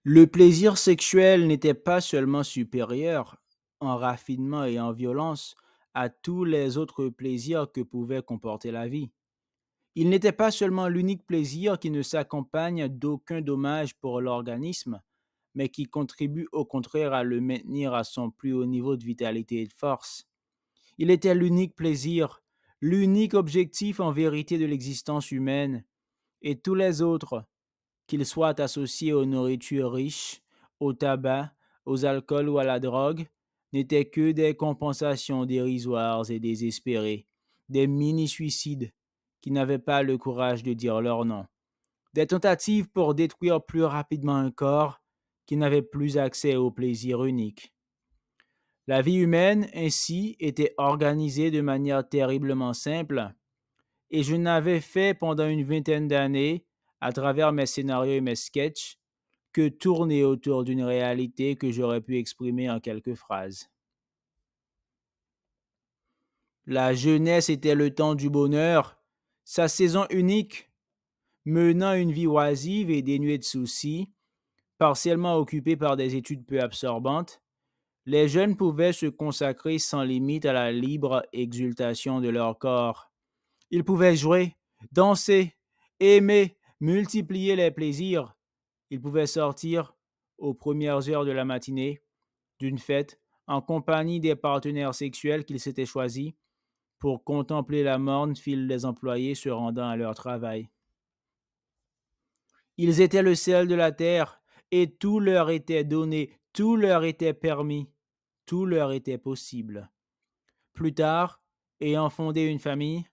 Le plaisir sexuel n'était pas seulement supérieur en raffinement et en violence à tous les autres plaisirs que pouvait comporter la vie. Il n'était pas seulement l'unique plaisir qui ne s'accompagne d'aucun dommage pour l'organisme, mais qui contribue au contraire à le maintenir à son plus haut niveau de vitalité et de force. Il était l'unique plaisir, l'unique objectif en vérité de l'existence humaine, et tous les autres, qu'ils soient associés aux nourritures riches, au tabac, aux alcools ou à la drogue, n'étaient que des compensations dérisoires et désespérées, des mini-suicides qui n'avaient pas le courage de dire leur nom, des tentatives pour détruire plus rapidement un corps qui n'avait plus accès au plaisir unique. La vie humaine, ainsi, était organisée de manière terriblement simple, et je n'avais fait pendant une vingtaine d'années, à travers mes scénarios et mes sketchs, que tourner autour d'une réalité que j'aurais pu exprimer en quelques phrases. La jeunesse était le temps du bonheur, sa saison unique, menant une vie oisive et dénuée de soucis, partiellement occupée par des études peu absorbantes. Les jeunes pouvaient se consacrer sans limite à la libre exultation de leur corps. Ils pouvaient jouer, danser, aimer, multiplier les plaisirs. Ils pouvaient sortir, aux premières heures de la matinée, d'une fête, en compagnie des partenaires sexuels qu'ils s'étaient choisis, pour contempler la morne file des employés se rendant à leur travail. Ils étaient le sel de la terre, et tout leur était donné, tout leur était permis, tout leur était possible. Plus tard, ayant fondé une famille,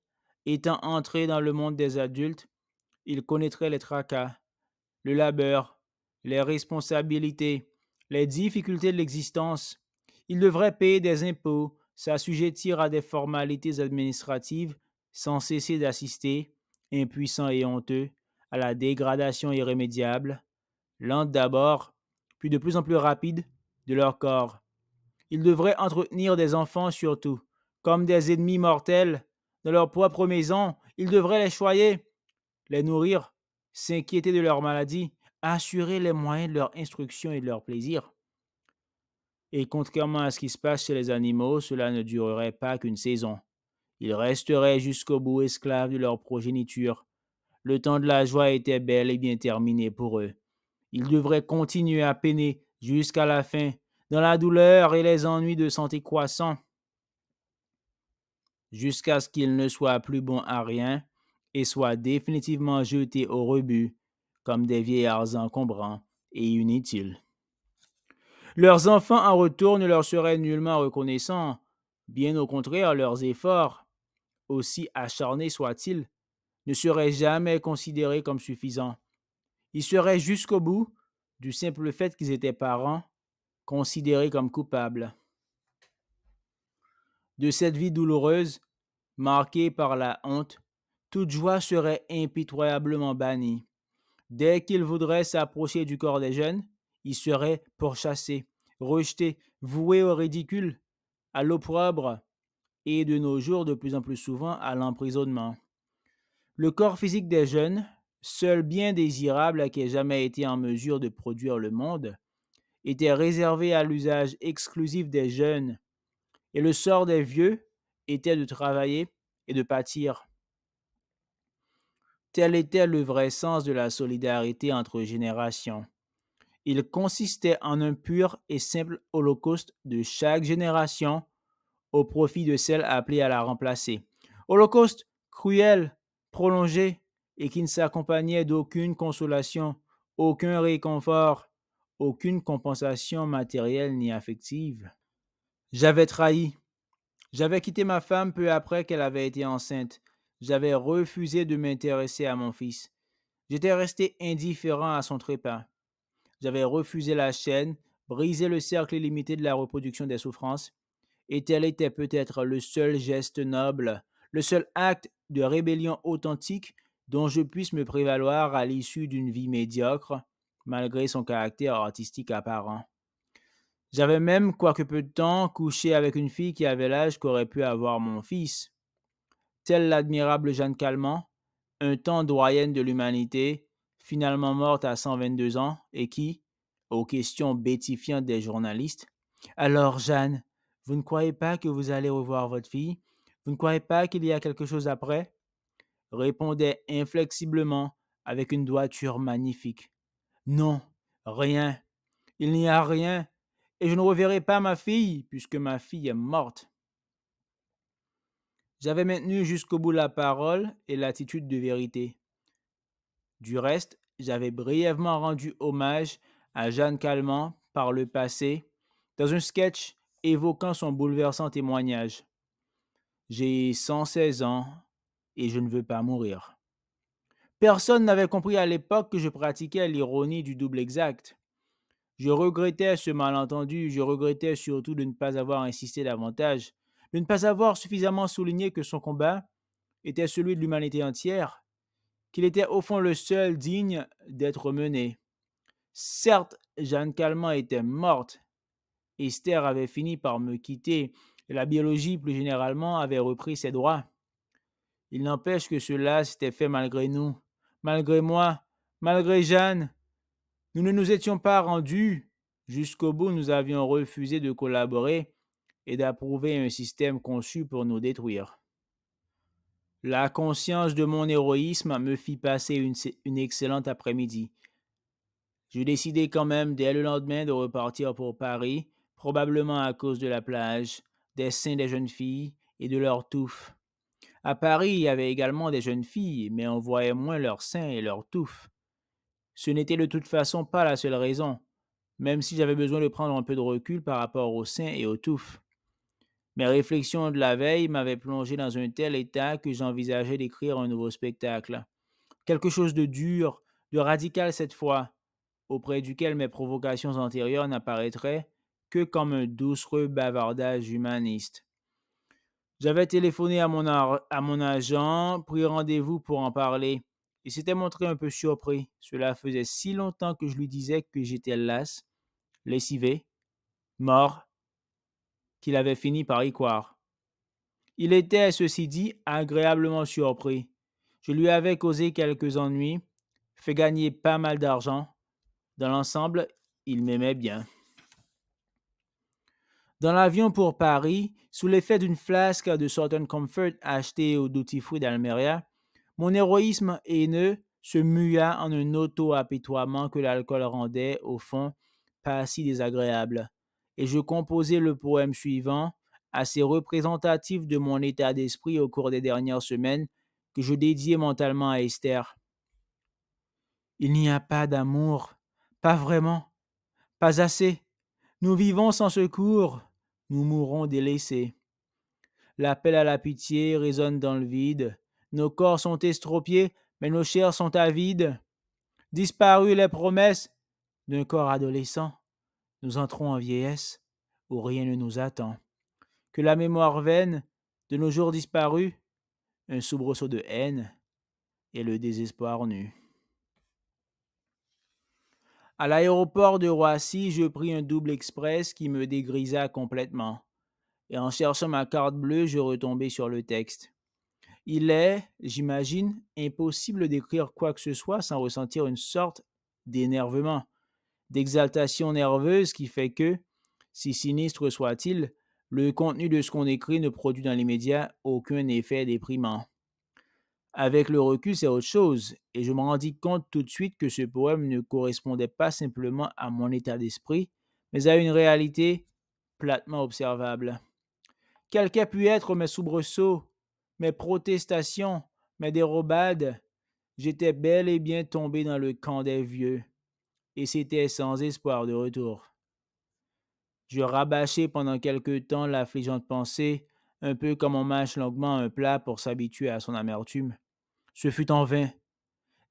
étant entrés dans le monde des adultes, ils connaîtraient les tracas, le labeur, les responsabilités, les difficultés de l'existence. Ils devraient payer des impôts, s'assujettir à des formalités administratives sans cesser d'assister, impuissants et honteux, à la dégradation irrémédiable, lente d'abord, puis de plus en plus rapide, de leur corps. Ils devraient entretenir des enfants surtout, comme des ennemis mortels, dans leur propre maison. Ils devraient les choyer, les nourrir, s'inquiéter de leur maladie, assurer les moyens de leur instruction et de leur plaisir. Et contrairement à ce qui se passe chez les animaux, cela ne durerait pas qu'une saison. Ils resteraient jusqu'au bout esclaves de leur progéniture. Le temps de la joie était bel et bien terminé pour eux. Ils devraient continuer à peiner jusqu'à la fin, dans la douleur et les ennuis de santé croissants, jusqu'à ce qu'ils ne soient plus bons à rien et soient définitivement jetés au rebut comme des vieillards encombrants et inutiles. Leurs enfants en retour ne leur seraient nullement reconnaissants, bien au contraire, leurs efforts, aussi acharnés soient-ils, ne seraient jamais considérés comme suffisants. Ils seraient jusqu'au bout, du simple fait qu'ils étaient parents, considérés comme coupables. De cette vie douloureuse, marquée par la honte, toute joie serait impitoyablement bannie. Dès qu'ils voudraient s'approcher du corps des jeunes, ils seraient pourchassés, rejetés, voués au ridicule, à l'opprobre et de nos jours de plus en plus souvent à l'emprisonnement. Le corps physique des jeunes, seul bien désirable qui ait jamais été en mesure de produire le monde, était réservé à l'usage exclusif des jeunes, et le sort des vieux était de travailler et de pâtir. Tel était le vrai sens de la solidarité entre générations. Il consistait en un pur et simple holocauste de chaque génération au profit de celle appelée à la remplacer. Holocauste cruel, prolongé et qui ne s'accompagnait d'aucune consolation, aucun réconfort, aucune compensation matérielle ni affective. J'avais trahi. J'avais quitté ma femme peu après qu'elle avait été enceinte. J'avais refusé de m'intéresser à mon fils. J'étais resté indifférent à son trépas. J'avais refusé la chaîne, brisé le cercle illimité de la reproduction des souffrances, et tel était peut-être le seul geste noble, le seul acte de rébellion authentique dont je puisse me prévaloir à l'issue d'une vie médiocre, malgré son caractère artistique apparent. J'avais même, quoique peu de temps, couché avec une fille qui avait l'âge qu'aurait pu avoir mon fils. Telle l'admirable Jeanne Calment, un temps doyenne de l'humanité, finalement morte à 122 ans, et qui, aux questions bêtifiantes des journalistes. Alors, Jeanne, vous ne croyez pas que vous allez revoir votre fille? Vous ne croyez pas qu'il y a quelque chose après? Répondait inflexiblement avec une droiture magnifique. Non, rien. Il n'y a rien. Et je ne reverrai pas ma fille, puisque ma fille est morte. J'avais maintenu jusqu'au bout la parole et l'attitude de vérité. Du reste, j'avais brièvement rendu hommage à Jeanne Calment par le passé dans un sketch évoquant son bouleversant témoignage. J'ai 116 ans et je ne veux pas mourir. Personne n'avait compris à l'époque que je pratiquais l'ironie du double exact. Je regrettais ce malentendu, je regrettais surtout de ne pas avoir insisté davantage, de ne pas avoir suffisamment souligné que son combat était celui de l'humanité entière, qu'il était au fond le seul digne d'être mené. Certes, Jeanne Calment était morte, Esther avait fini par me quitter, et la biologie plus généralement avait repris ses droits. Il n'empêche que cela s'était fait malgré nous, malgré moi, malgré Jeanne. Nous ne nous étions pas rendus. Jusqu'au bout, nous avions refusé de collaborer et d'approuver un système conçu pour nous détruire. La conscience de mon héroïsme me fit passer une excellente après-midi. Je décidai quand même dès le lendemain de repartir pour Paris, probablement à cause de la plage, des seins des jeunes filles et de leurs touffes. À Paris, il y avait également des jeunes filles, mais on voyait moins leurs seins et leurs touffes. Ce n'était de toute façon pas la seule raison, même si j'avais besoin de prendre un peu de recul par rapport aux seins et aux touffes. Mes réflexions de la veille m'avaient plongé dans un tel état que j'envisageais d'écrire un nouveau spectacle. Quelque chose de dur, de radical cette fois, auprès duquel mes provocations antérieures n'apparaîtraient que comme un doucereux bavardage humaniste. J'avais téléphoné à mon agent, pris rendez-vous pour en parler. Il s'était montré un peu surpris. Cela faisait si longtemps que je lui disais que j'étais las, lessivé, mort, qu'il avait fini par y croire. Il était, ceci dit, agréablement surpris. Je lui avais causé quelques ennuis, fait gagner pas mal d'argent. Dans l'ensemble, il m'aimait bien. Dans l'avion pour Paris, sous l'effet d'une flasque de Southern Comfort achetée au Duty Free d'Almeria, mon héroïsme haineux se mua en un auto-apitoiement que l'alcool rendait, au fond, pas si désagréable. Et je composai le poème suivant, assez représentatif de mon état d'esprit au cours des dernières semaines, que je dédiai mentalement à Esther. Il n'y a pas d'amour, pas vraiment, pas assez. Nous vivons sans secours, nous mourrons délaissés. L'appel à la pitié résonne dans le vide. Nos corps sont estropiés, mais nos chairs sont avides. Disparues les promesses d'un corps adolescent, nous entrons en vieillesse où rien ne nous attend. Que la mémoire vaine de nos jours disparus, un soubresaut de haine et le désespoir nu. À l'aéroport de Roissy, je pris un double express qui me dégrisa complètement. Et en cherchant ma carte bleue, je retombai sur le texte. Il est, j'imagine, impossible d'écrire quoi que ce soit sans ressentir une sorte d'énervement, d'exaltation nerveuse qui fait que, si sinistre soit-il, le contenu de ce qu'on écrit ne produit dans l'immédiat aucun effet déprimant. Avec le recul, c'est autre chose, et je me rendis compte tout de suite que ce poème ne correspondait pas simplement à mon état d'esprit, mais à une réalité platement observable. Quels qu'aient pu être mes soubresauts, mes protestations, mes dérobades, j'étais bel et bien tombé dans le camp des vieux, et c'était sans espoir de retour. Je rabâchai pendant quelque temps l'affligeante pensée, un peu comme on mâche longuement un plat pour s'habituer à son amertume. Ce fut en vain.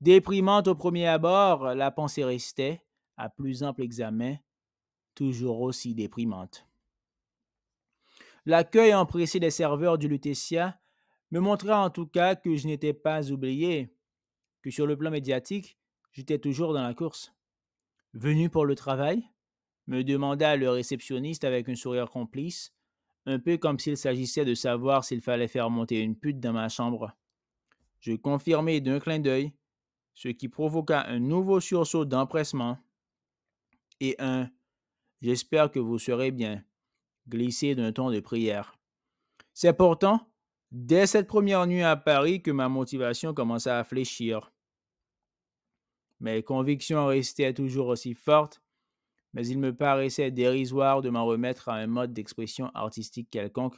Déprimante au premier abord, la pensée restait, à plus ample examen, toujours aussi déprimante. L'accueil empressé des serveurs du Lutetia me montra en tout cas que je n'étais pas oublié, que sur le plan médiatique, j'étais toujours dans la course. Venu pour le travail? Me demanda le réceptionniste avec un sourire complice, un peu comme s'il s'agissait de savoir s'il fallait faire monter une pute dans ma chambre. Je confirmai d'un clin d'œil, ce qui provoqua un nouveau sursaut d'empressement, et un j'espère que vous serez bien, glissé d'un ton de prière. C'est pourtant dès cette première nuit à Paris que ma motivation commença à fléchir. Mes convictions restaient toujours aussi fortes, mais il me paraissait dérisoire de m'en remettre à un mode d'expression artistique quelconque,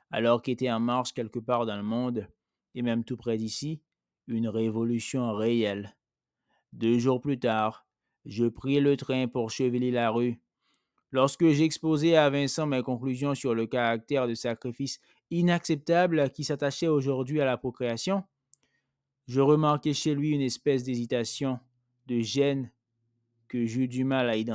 alors qu'était en marche quelque part dans le monde, et même tout près d'ici, une révolution réelle. 2 jours plus tard, je pris le train pour Chevilly-la-Rue. Lorsque j'exposai à Vincent mes conclusions sur le caractère de sacrifice inacceptable qui s'attachait aujourd'hui à la procréation, je remarquai chez lui une espèce d'hésitation, de gêne que j'eus du mal à identifier.